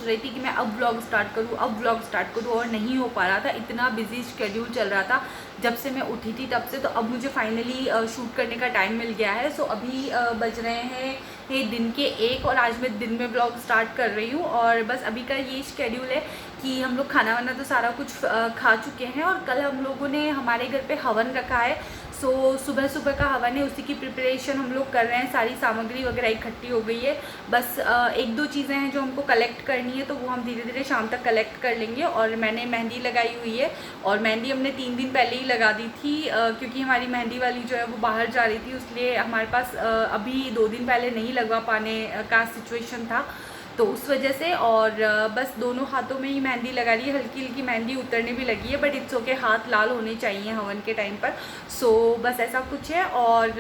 रही थी कि मैं अब व्लॉग स्टार्ट करूँ और नहीं हो पा रहा था, इतना बिजी शेड्यूल चल रहा था जब से मैं उठी थी तब से। तो अब मुझे फाइनली शूट करने का टाइम मिल गया है। सो अभी बज रहे हैं ये दिन के 1 और आज मैं दिन में व्लॉग स्टार्ट कर रही हूँ। और बस अभी का ये शेड्यूल है कि हम लोग खाना वाना तो सारा कुछ खा चुके हैं और कल हम लोगों ने हमारे घर पे हवन रखा है। सो सुबह सुबह का हवन है, उसी की प्रिपरेशन हम लोग कर रहे हैं। सारी सामग्री वगैरह इकट्ठी हो गई है, बस एक दो चीज़ें हैं जो हमको कलेक्ट करनी है, तो वो हम धीरे धीरे शाम तक कलेक्ट कर लेंगे। और मैंने मेहंदी लगाई हुई है और मेहंदी हमने 3 दिन पहले ही लगा दी थी क्योंकि हमारी मेहंदी वाली जो है वो बाहर जा रही थी, इसलिए हमारे पास अभी 2 दिन पहले नहीं लगवा पाने का सिचुएशन था, तो उस वजह से। और बस दोनों हाथों में ही मेहंदी लगा रही है, हल्की हल्की मेहंदी उतरने भी लगी है, बट इट्स ओके, हाथ लाल होने चाहिए हवन के टाइम पर। सो बस ऐसा कुछ है। और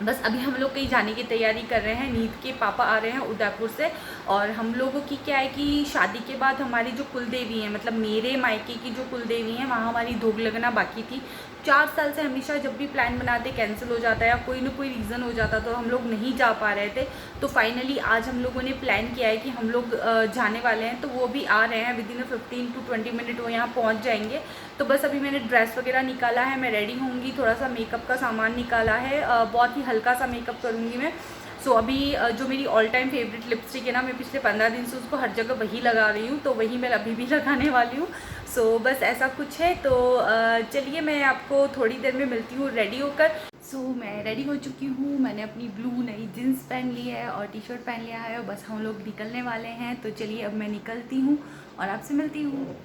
बस अभी हम लोग कहीं जाने की तैयारी कर रहे हैं। नीत के पापा आ रहे हैं उदयपुर से, और हम लोगों की क्या है कि शादी के बाद हमारी जो कुल देवी है, मतलब मेरे मायके की जो कुल देवी है, वहाँ हमारी धोख लगना बाकी थी। 4 साल से हमेशा जब भी प्लान बनाते कैंसिल हो जाता है या कोई ना कोई रीज़न हो जाता, तो हम लोग नहीं जा पा रहे थे। तो फाइनली आज हम लोगों ने प्लान किया है कि हम लोग जाने वाले हैं, तो वो भी आ रहे हैं। विदिन 15 to 20 मिनट वो यहाँ पहुँच जाएंगे। तो बस अभी मैंने ड्रेस वगैरह निकाला है, मैं रेडी होंगी, थोड़ा सा मेकअप का सामान निकाला है, बहुत ही हल्का सा मेकअप करूँगी मैं। सो अभी जो मेरी ऑल टाइम फेवरेट लिपस्टिक है ना, मैं पिछले 15 दिन से उसको हर जगह वही लगा रही हूँ, तो वही मैं अभी भी लगाने वाली हूँ। सो बस ऐसा कुछ है। तो चलिए मैं आपको थोड़ी देर में मिलती हूँ रेडी होकर। सो मैं रेडी हो चुकी हूँ, मैंने अपनी ब्लू नई जीन्स पहन ली है और टी शर्ट पहन लिया है, बस हम लोग निकलने वाले हैं। तो चलिए अब मैं निकलती हूँ और आपसे मिलती हूँ।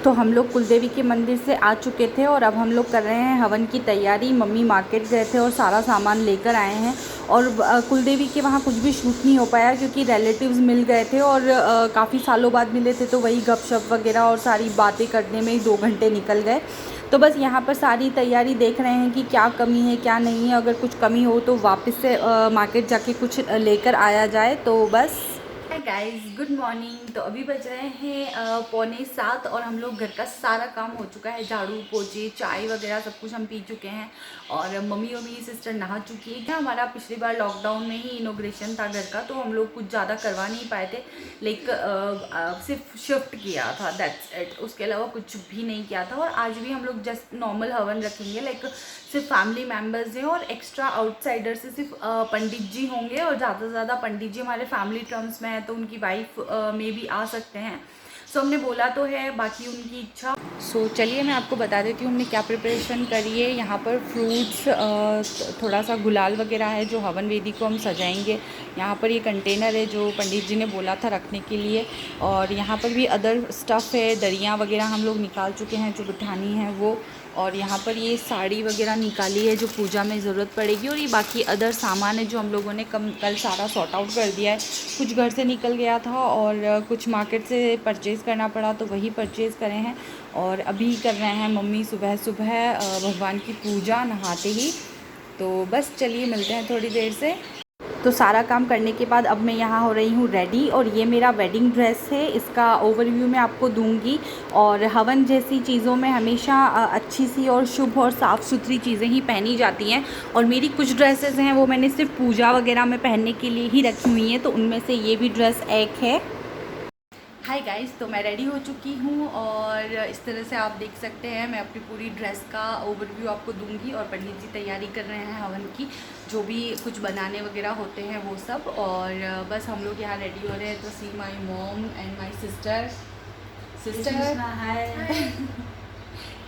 तो हम लोग कुलदेवी के मंदिर से आ चुके थे और अब हम लोग कर रहे हैं हवन की तैयारी। मम्मी मार्केट गए थे और सारा सामान लेकर आए हैं, और कुलदेवी के वहाँ कुछ भी शूट नहीं हो पाया क्योंकि रिलेटिव्स मिल गए थे और काफ़ी सालों बाद मिले थे, तो वही गपशप वगैरह और सारी बातें करने में ही 2 घंटे निकल गए। तो बस यहाँ पर सारी तैयारी देख रहे हैं कि क्या कमी है क्या नहीं है, अगर कुछ कमी हो तो वापस से मार्केट जाके कुछ लेकर आया जाए। तो बस हाय गाइस, गुड मॉर्निंग। तो अभी बज रहे हैं 6:45 और हम लोग घर का सारा काम हो चुका है, झाड़ू पोछे चाय वगैरह सब कुछ हम पी चुके हैं। और मम्मी और मेरी सिस्टर नहा चुकी है। क्या हमारा पिछली बार लॉकडाउन में ही इनॉग्रेशन था घर का, तो हम लोग कुछ ज़्यादा करवा नहीं पाए थे, लाइक सिर्फ शिफ्ट किया था, दैट्स इट, उसके अलावा कुछ भी नहीं किया था। और आज भी हम लोग जस्ट नॉर्मल हवन रखेंगे, लाइक सिर्फ फैमिली मेम्बर्स हैं और एक्स्ट्रा आउटसाइडर से सिर्फ पंडित जी होंगे, और ज़्यादा से ज़्यादा पंडित जी हमारे फैमिली टर्म्स में है, तो उनकी वाइफ में भी आ सकते हैं। सो हमने बोला तो है, बाकी उनकी इच्छा। सो चलिए मैं आपको बता देती हूँ हमने क्या प्रिपरेशन करी है। यहाँ पर फ्रूट्स, थोड़ा सा गुलाल वगैरह है जो हवन वेदी को हम सजाएंगे। यहाँ पर ये कंटेनर है जो पंडित जी ने बोला था रखने के लिए, और यहाँ पर भी अदर स्टफ़ है, दरियाँ वगैरह हम लोग निकाल चुके हैं जो बिठानी है वो। और यहाँ पर ये साड़ी वगैरह निकाली है जो पूजा में ज़रूरत पड़ेगी, और ये बाकी अदर सामान है जो हम लोगों ने कल सारा सॉर्ट आउट कर दिया है। कुछ घर से निकल गया था और कुछ मार्केट से परचेज़ करना पड़ा, तो वही परचेज़ करे हैं। और अभी कर रहे हैं मम्मी सुबह सुबह भगवान की पूजा नहाते ही। तो बस चलिए मिलते हैं थोड़ी देर से। तो सारा काम करने के बाद अब मैं यहाँ हो रही हूँ रेडी, और ये मेरा वेडिंग ड्रेस है, इसका ओवरव्यू मैं आपको दूंगी। और हवन जैसी चीज़ों में हमेशा अच्छी सी और शुभ और साफ़ सुथरी चीज़ें ही पहनी जाती हैं, और मेरी कुछ ड्रेसेस हैं वो मैंने सिर्फ पूजा वगैरह में पहनने के लिए ही रखी हुई हैं, तो उनमें से ये भी ड्रेस एक है। हाय गाइस, तो मैं रेडी हो चुकी हूँ और इस तरह से आप देख सकते हैं। मैं अपनी पूरी ड्रेस का ओवरव्यू आपको दूंगी, और पंडित जी तैयारी कर रहे हैं हवन की, जो भी कुछ बनाने वगैरह होते हैं वो सब। और बस हम लोग यहाँ रेडी हो रहे हैं। तो see my mom and my sister hi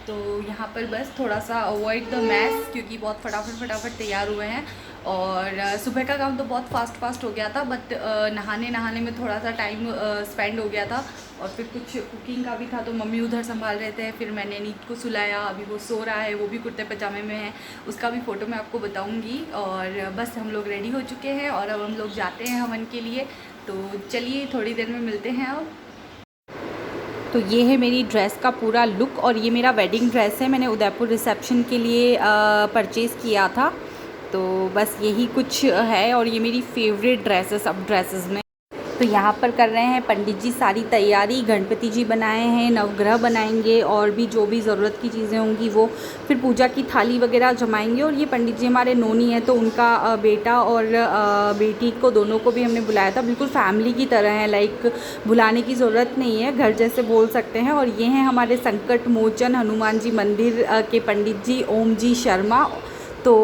तो यहाँ पर बस थोड़ा सा अवॉइड द मैस, क्योंकि बहुत फटाफट तैयार हुए हैं। और सुबह का काम तो बहुत फास्ट हो गया था, बट नहाने में थोड़ा सा टाइम स्पेंड हो गया था, और फिर कुछ कुकिंग का भी था, तो मम्मी उधर संभाल रहे थे। फिर मैंने नीत को सुलाया, अभी वो सो रहा है, वो भी कुर्ते पजामे में है, उसका भी फ़ोटो मैं आपको बताऊँगी। और बस हम लोग रेडी हो चुके हैं और अब हम लोग जाते हैं हवन के लिए। तो चलिए थोड़ी देर में मिलते हैं अब। तो ये है मेरी ड्रेस का पूरा लुक, और ये मेरा वेडिंग ड्रेस है, मैंने उदयपुर रिसेप्शन के लिए परचेज़ किया था। तो बस यही कुछ है, और ये मेरी फेवरेट ड्रेस है सब ड्रेसेस में। तो यहाँ पर कर रहे हैं पंडित जी सारी तैयारी, गणपति जी बनाए हैं, नवग्रह बनाएंगे और भी जो भी ज़रूरत की चीज़ें होंगी वो, फिर पूजा की थाली वगैरह जमाएंगे। और ये पंडित जी हमारे नोनी है, तो उनका बेटा और बेटी को दोनों को भी हमने बुलाया था। बिल्कुल फैमिली की तरह है, लाइक बुलाने की ज़रूरत नहीं है, घर जैसे बोल सकते हैं। और ये हैं हमारे संकट मोचन हनुमान जी मंदिर के पंडित जी ओम जी शर्मा। तो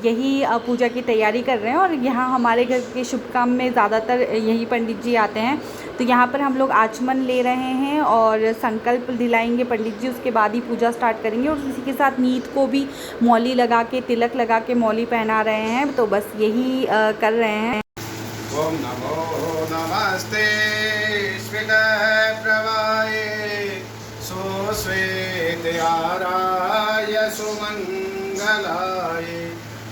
यही पूजा की तैयारी कर रहे हैं और यहाँ हमारे घर के शुभ काम में ज़्यादातर यही पंडित जी आते हैं। तो यहाँ पर हम लोग आचमन ले रहे हैं और संकल्प दिलाएंगे पंडित जी, उसके बाद ही पूजा स्टार्ट करेंगे। और इसी के साथ नीत को भी मौली लगा के, तिलक लगा के मौली पहना रहे हैं। तो बस यही कर रहे हैं। ओम नमो नमस्ते स्वेत प्रवाये सुश्वेतयाराय सुमंगलाय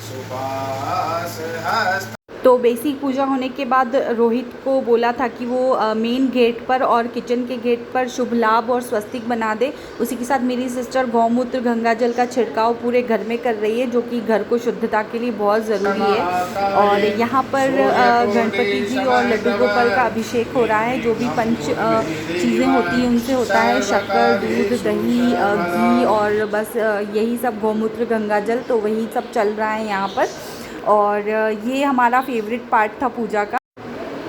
सुपास हस्त। तो बेसिक पूजा होने के बाद रोहित को बोला था कि वो मेन गेट पर और किचन के गेट पर शुभ लाभ और स्वस्तिक बना दे। उसी के साथ मेरी सिस्टर गौमूत्र गंगा जल का छिड़काव पूरे घर में कर रही है, जो कि घर को शुद्धता के लिए बहुत ज़रूरी है। और यहाँ पर गणपति जी और लड्डू गोपाल का अभिषेक हो रहा है। जो भी पंच चीज़ें होती हैं उनसे होता है, शक्कर, दूध, दही, घी और बस यही सब, गौमूत्र गंगा जल, तो वही सब चल रहा है यहाँ पर। और ये हमारा फेवरेट पार्ट था पूजा का।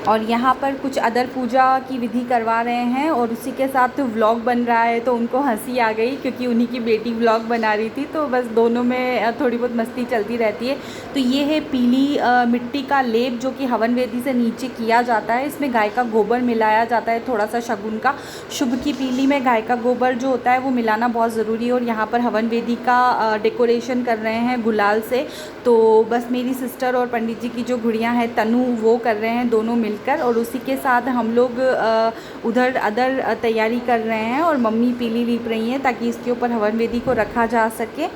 और यहाँ पर कुछ अदर पूजा की विधि करवा रहे हैं और उसी के साथ व्लॉग बन रहा है। तो उनको हंसी आ गई क्योंकि उन्हीं की बेटी व्लॉग बना रही थी, तो बस दोनों में थोड़ी बहुत मस्ती चलती रहती है। तो ये है पीली मिट्टी का लेप जो कि हवन वेदी से नीचे किया जाता है। इसमें गाय का गोबर मिलाया जाता है, थोड़ा सा शगुन का। शुभ की पीली में गाय का गोबर जो होता है वो मिलाना बहुत ज़रूरी है। और यहाँ पर हवन वेदी का डेकोरेशन कर रहे हैं गुलाल से। तो बस मेरी सिस्टर और पंडित जी की जो गुड़िया है तनु, वो कर रहे हैं दोनों मिलकर। और उसी के साथ हम लोग उधर अदर तैयारी कर रहे हैं और मम्मी पीली लीप रही हैं ताकि इसके ऊपर हवन वेदी को रखा जा सके।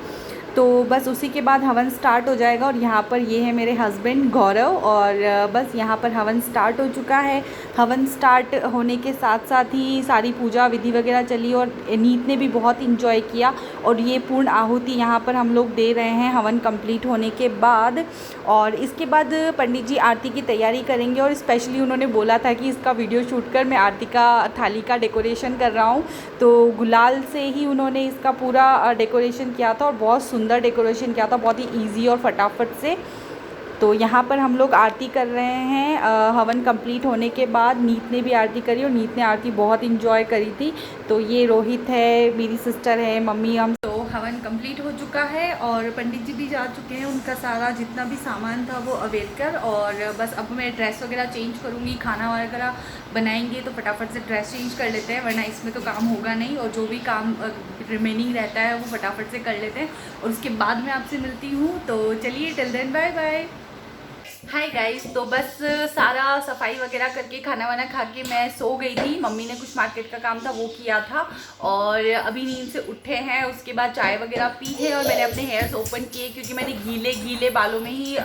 तो बस उसी के बाद हवन स्टार्ट हो जाएगा। और यहाँ पर ये है मेरे हस्बैंड गौरव, और बस यहाँ पर हवन स्टार्ट हो चुका है। हवन स्टार्ट होने के साथ साथ ही सारी पूजा विधि वगैरह चली और नीत ने भी बहुत इंजॉय किया। और ये पूर्ण आहुति यहाँ पर हम लोग दे रहे हैं हवन कंप्लीट होने के बाद। और इसके बाद पंडित जी आरती की तैयारी करेंगे और स्पेशली उन्होंने बोला था कि इसका वीडियो शूट कर, मैं आरती का थाली का डेकोरेशन कर रहा हूँ। तो गुलाल से ही उन्होंने इसका पूरा डेकोरेशन किया था और बहुत सुंदर डेकोरेशन किया था, बहुत ही इजी और फटाफट से। तो यहाँ पर हम लोग आरती कर रहे हैं। हवन कंप्लीट होने के बाद नीत ने भी आरती करी और नीत ने आरती बहुत इंजॉय करी थी। तो ये रोहित है, मेरी सिस्टर है, मम्मी, हम। तो हवन कंप्लीट हो चुका है और पंडित जी भी जा चुके हैं, उनका सारा जितना भी सामान था वो अवेल कर। और बस अब मैं ड्रेस वगैरह चेंज करूँगी, खाना वगैरह बनाएंगे तो फटाफट से ड्रेस चेंज कर लेते हैं, वरना इसमें तो काम होगा नहीं। और जो भी काम रिमेनिंग रहता है वो फटाफट से कर लेते हैं और उसके बाद मैं आपसे मिलती हूँ। तो चलिए, till then bye bye. Hi guys, तो बस सारा सफाई वगैरह करके खाना वाना खा के मैं सो गई थी। मम्मी ने कुछ मार्केट का काम था वो किया था और अभी नींद से उठे हैं। उसके बाद चाय वगैरह पी है और मैंने अपने हेयर्स ओपन किए क्योंकि मैंने गीले बालों में ही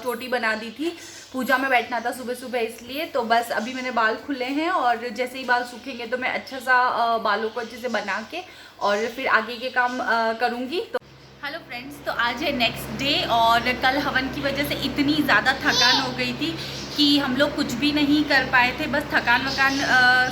चोटी बना दी थी। पूजा में बैठना था सुबह सुबह, इसलिए। तो बस अभी मैंने बाल खुले हैं और जैसे ही बाल सूखेंगे तो मैं अच्छा सा बालों को अच्छे से बना के और फिर आगे के काम करूँगी। तो हेलो फ्रेंड्स, तो आज है नेक्स्ट डे और कल हवन की वजह से इतनी ज़्यादा थकान हो गई थी कि हम लोग कुछ भी नहीं कर पाए थे। बस थकान वकान,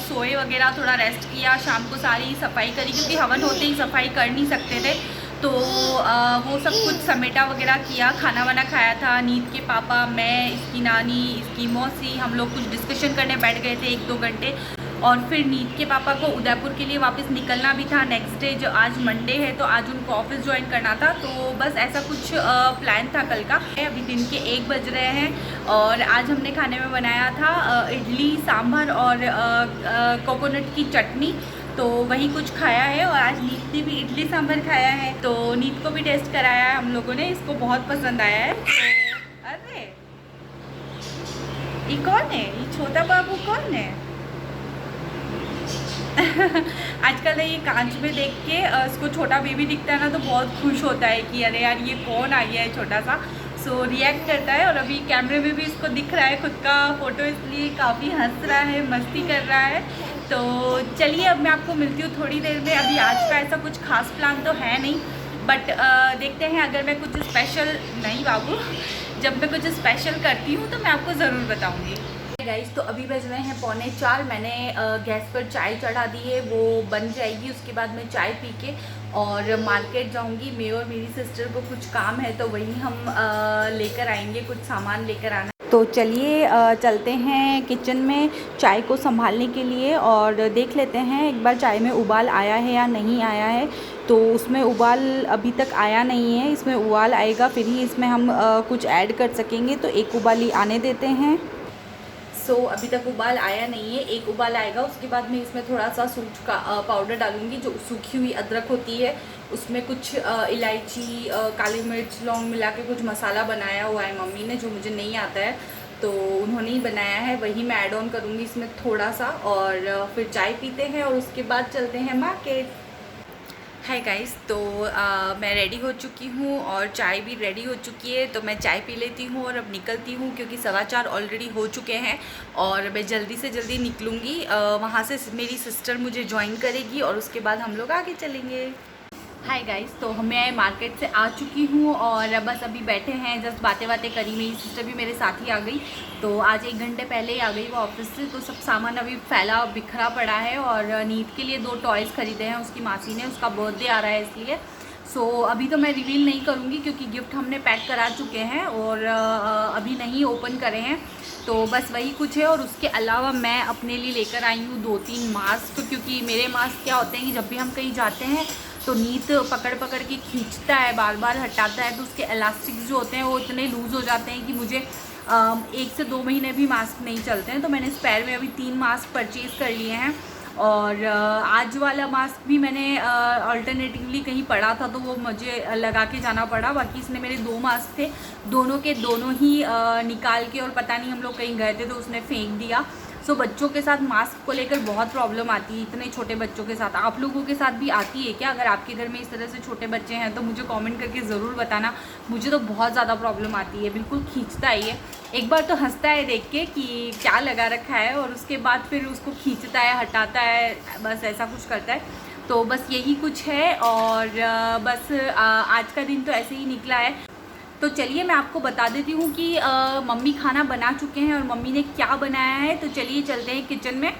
सोए वगैरह, थोड़ा रेस्ट किया, शाम को सारी सफाई करी क्योंकि हवन होते ही सफाई कर नहीं सकते थे। तो वो सब कुछ समेटा वगैरह किया, खाना वाना खाया था। नीत के पापा, मैं, इसकी नानी, इसकी मौसी, हम लोग कुछ डिस्कशन करने बैठ गए थे 1-2 घंटे। और फिर नीत के पापा को उदयपुर के लिए वापस निकलना भी था नेक्स्ट डे, जो आज मंडे है, तो आज उनको ऑफिस ज्वाइन करना था। तो बस ऐसा कुछ प्लान था कल का। अभी दिन के 1 बज रहे हैं और आज हमने खाने में बनाया था इडली सांभर और कोकोनट की चटनी। तो वही कुछ खाया है और आज नीत ने भी इडली सांभर खाया है। तो नीत को भी टेस्ट कराया है हम लोगों ने, इसको बहुत पसंद आया है। तो अरे ये कौन है? ये छोटा बाबू कौन है? आजकल ये कांच में देख के इसको छोटा बेबी दिखता है ना, तो बहुत खुश होता है कि अरे यार ये कौन आ गया है छोटा सा। सो रिएक्ट करता है और अभी कैमरे में भी इसको दिख रहा है खुद का फ़ोटो, इसलिए काफ़ी हंस रहा है, मस्ती कर रहा है। तो चलिए, अब मैं आपको मिलती हूँ थोड़ी देर में। अभी आज का ऐसा कुछ खास प्लान तो है नहीं, बट देखते हैं। अगर मैं कुछ स्पेशल, नहीं बाबू, जब मैं कुछ स्पेशल करती हूँ तो मैं आपको ज़रूर बताऊँगी। गाइस, तो अभी बज रहे हैं 3:45। मैंने गैस पर चाय चढ़ा दी है, वो बन जाएगी। उसके बाद मैं चाय पी के और मार्केट जाऊंगी। मैं और मेरी सिस्टर को कुछ काम है तो वहीं हम लेकर आएंगे, कुछ सामान लेकर आना। तो चलिए चलते हैं किचन में चाय को संभालने के लिए और देख लेते हैं एक बार चाय में उबाल आया है या नहीं आया है। तो उसमें उबाल अभी तक आया नहीं है, इसमें उबाल आएगा फिर ही इसमें हम कुछ ऐड कर सकेंगे। तो एक उबाल ही आने देते हैं। अभी तक उबाल आया नहीं है, एक उबाल आएगा उसके बाद मैं इसमें थोड़ा सा सूंठ का पाउडर डालूंगी। जो सूखी हुई अदरक होती है उसमें कुछ इलायची, काली मिर्च, लौंग मिला के कुछ मसाला बनाया हुआ है मम्मी ने, जो मुझे नहीं आता है तो उन्होंने ही बनाया है, वही मैं ऐड ऑन करूँगी इसमें थोड़ा सा। और फिर चाय पीते हैं और उसके बाद चलते हैं मार्केट। हाय गाइस, तो मैं रेडी हो चुकी हूँ और चाय भी रेडी हो चुकी है। तो मैं चाय पी लेती हूँ और अब निकलती हूँ क्योंकि 4:15 ऑलरेडी हो चुके हैं और मैं जल्दी से जल्दी निकलूँगी। वहाँ से मेरी सिस्टर मुझे ज्वाइन करेगी और उसके बाद हम लोग आगे चलेंगे। हाय गाइस, तो मैं मार्केट से आ चुकी हूँ और बस अभी बैठे हैं, जस्ट बातें करी। मेरी सिस्टर भी मेरे साथ ही आ गई, तो आज 1 घंटे पहले ही आ गई वो ऑफिस से। तो सब सामान अभी फैला बिखरा पड़ा है और नीत के लिए 2 टॉयज़ खरीदे हैं उसकी मासी ने, उसका बर्थडे आ रहा है इसलिए। अभी तो मैं रिवील नहीं करूँगी क्योंकि गिफ्ट हमने पैक करा चुके हैं और अभी नहीं ओपन करे हैं। तो बस वही कुछ है और उसके अलावा मैं अपने लिए लेकर आई हूँ 2-3 मास्क, क्योंकि मेरे मास्क क्या होते हैं कि जब भी हम कहीं जाते हैं तो नीत पकड़ के खींचता है, बार बार हटाता है, तो उसके इलास्टिक्स जो होते हैं वो इतने लूज़ हो जाते हैं कि मुझे 1 से 2 महीने भी मास्क नहीं चलते हैं। तो मैंने स्पेयर में अभी 3 मास्क परचेज़ कर लिए हैं और आज वाला मास्क भी मैंने अल्टरनेटिवली कहीं पड़ा था तो वो मुझे लगा के जाना पड़ा। बाकी इसने मेरे 2 मास्क थे, दोनों के दोनों ही निकाल के, और पता नहीं हम लोग कहीं गए थे तो उसने फेंक दिया। बच्चों के साथ मास्क को लेकर बहुत प्रॉब्लम आती है, इतने छोटे बच्चों के साथ। आप लोगों के साथ भी आती है क्या? अगर आपके घर में इस तरह से छोटे बच्चे हैं तो मुझे कमेंट करके ज़रूर बताना। मुझे तो बहुत ज़्यादा प्रॉब्लम आती है, बिल्कुल खींचता ही है। एक बार तो हंसता है देख के कि क्या लगा रखा है और उसके बाद फिर उसको खींचता है, हटाता है, बस ऐसा कुछ करता है। तो बस यही कुछ है और बस आज का दिन तो ऐसे ही निकला है। तो चलिए मैं आपको बता देती हूँ कि मम्मी खाना बना चुके हैं और मम्मी ने क्या बनाया है। तो चलिए चलते हैं किचन में।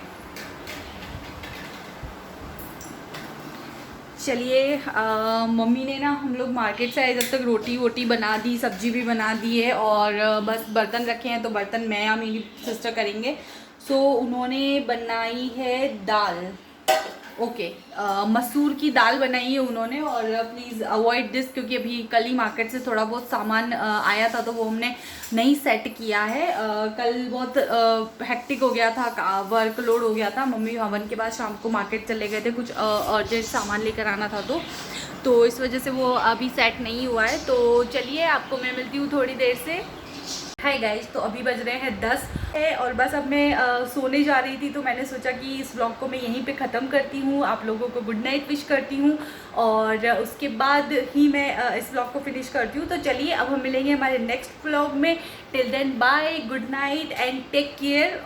चलिए मम्मी ने ना, हम लोग मार्केट से आए जब तक रोटी वोटी बना दी, सब्जी भी बना दी है और बस बर्तन रखे हैं तो बर्तन मैं या मेरी सिस्टर करेंगे। उन्होंने बनाई है दाल, ओके, मसूर की दाल बनाई है उन्होंने। और प्लीज़ अवॉइड दिस क्योंकि अभी कल ही मार्केट से थोड़ा बहुत सामान आया था तो वो हमने नहीं सेट किया है। कल बहुत हेक्टिक हो गया था, वर्कलोड हो गया था। मम्मी हवन के बाद शाम को मार्केट चले गए थे, कुछ अर्जेंट सामान लेकर आना था तो इस वजह से वो अभी सेट नहीं हुआ है। तो चलिए आपको मैं मिलती हूँ थोड़ी देर से। हाय गाइस, तो अभी बज रहे हैं 10 है और बस अब मैं सोने जा रही थी तो मैंने सोचा कि इस व्लॉग को मैं यहीं पे ख़त्म करती हूँ, आप लोगों को गुड नाइट विश करती हूँ और उसके बाद ही मैं इस व्लॉग को फिनिश करती हूँ। तो चलिए अब हम मिलेंगे हमारे नेक्स्ट व्लॉग में। Till then bye, good night and take care.